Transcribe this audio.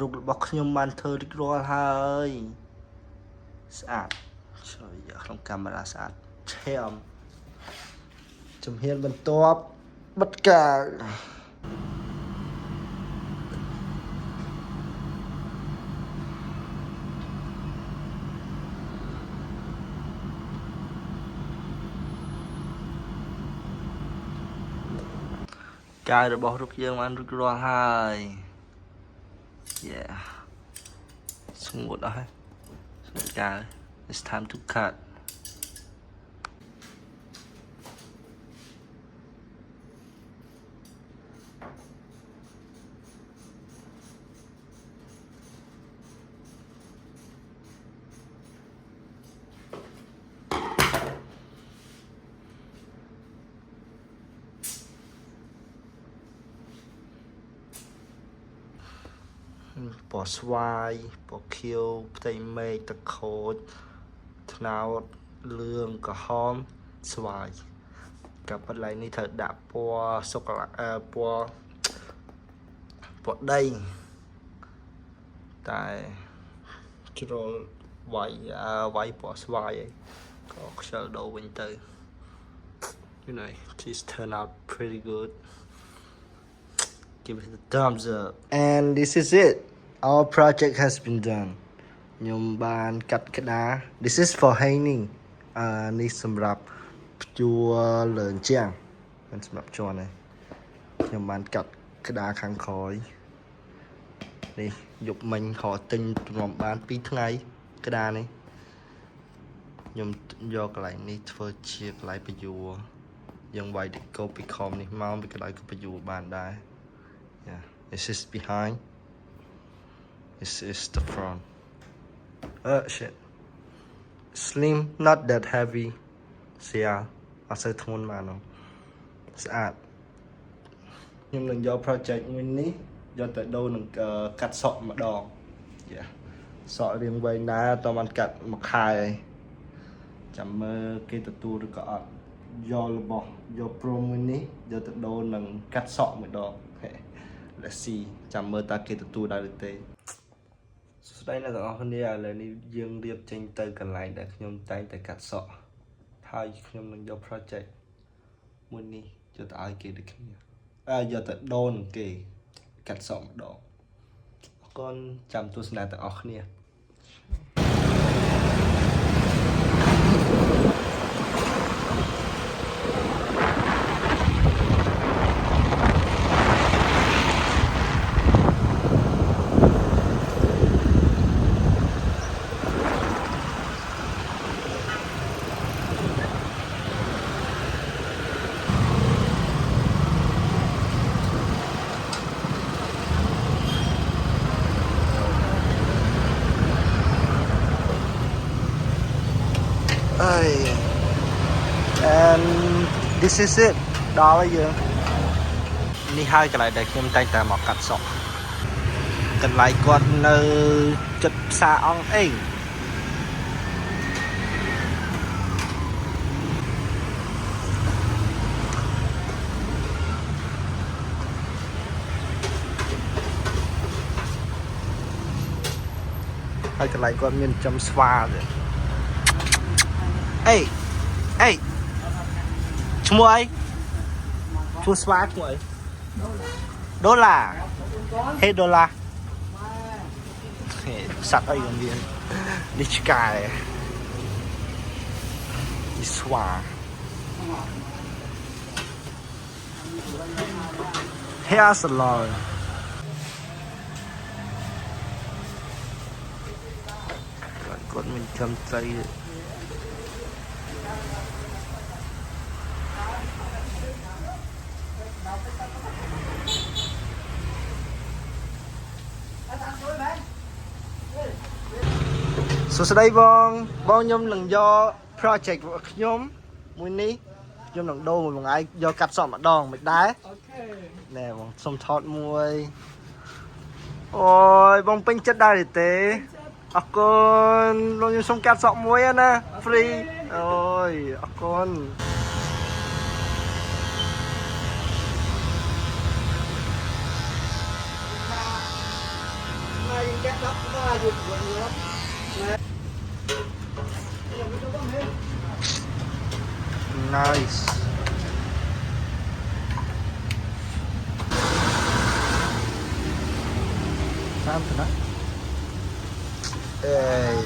រូបរបស់ខ្ញុំបានធ្វើរួចរាល់ហើយស្អាតជួយយកក្នុងកាមេរ៉ាស្អាតឈាមជំហានបន្ទាប់បិទកាវកាយរបស់រូបយើងបានរួចរាល់ហើយ Yeah ស្ងួតអស់ហើយស្ងួតកាយ It's time to cut ពណ៌ស្វាយពណ៌ខៀវផ្ទៃមេឃទឹកខូចត្នោតលឿងក្រហមស្វាយកាប់បន្លែនេះត្រូវដាក់ពណ៌សូកូឡាពណ៌ដីតែជ្រុលវាយពណ៌ស្វាយក៏ខ្ជិលដូរវិញទៅ You know this turn out pretty good Give it a thumbs up and this is it our project has been done ខ្ញុំបានកាត់ក្តារ This is for hanging នេះសម្រាប់ព្យួរលើអញ្ចឹងមិនសម្រាប់ជន់ទេខ្ញុំបានកាត់ក្តារខាងក្រោយនេះយកមិញខទិញទ្រាំបាន2ថ្ងៃក្តារនេះខ្ញុំយកកន្លែងនេះធ្វើជាកន្លែងព្យួរយើងវាយទៅកូពីខំនេះមកពីកន្លែងក៏ព្យួរបានដែរ Yeah this is behind this is the front shit slim not that heavy ស្រាលអត់សូវធ្ងន់មកនោះស្អាតខ្ញុំនឹងយក project មួយនេះយកទៅដូរនឹងកាត់សក់ម្ដង Yeah សក់រៀងវែងដែរតើបានកាត់មួយខែហើយចាំមើលគេទទួលឬក៏អត់យករបស់យក pro មួយនេះយកទៅដូរនឹងកាត់សក់ម្ដង Let's see ចាំមើលតើគេទទួលដែរឬទេសួស្តីអ្នកទាំងអស់គ្នាឥឡូវនេះយើងរៀបចេញទៅកន្លែងដែលខ្ញុំតែងតែកាត់សក់ហើយខ្ញុំនឹងយក project មួយនេះយកទៅឲ្យគេដូចគ្នាយកទៅដូរនឹងគេកាត់សក់ម្ដងអរគុណចាំទស្សនាទាំងអស់គ្នាand this is it ដល់ហើយយើងនេះហើយកន្លែងដែលខ្ញុំតែងតែមកកាត់សក់កន្លែងគាត់នៅចិត្តផ្សារអង្គអេងហើយកន្លែងគាត់មានចំស្វាទេអេឈ្មោះអីឈ្មោះស្វាឈ្មោះអីដុល្លារហេដុល្លារសត្វអីក៏មាននេះឆ្កែនេះស្វាhair salonគាត់មានចំត្រីសួស្តីបងខ្ញុំនឹងយក project របស់ខ្ញុំមួយនេះខ្ញុំនឹងដូរមួយថ្ងៃយកកាត់សក់ម្ដងមិនដែរអូខេណែបងសុំថតមួយអូយបងពេញចិត្តដែរទេអរគុណបងខ្ញុំសុំកាត់សក់មួយណា free អូយអរគុណ Hey Nice. Sampai nak? Eh.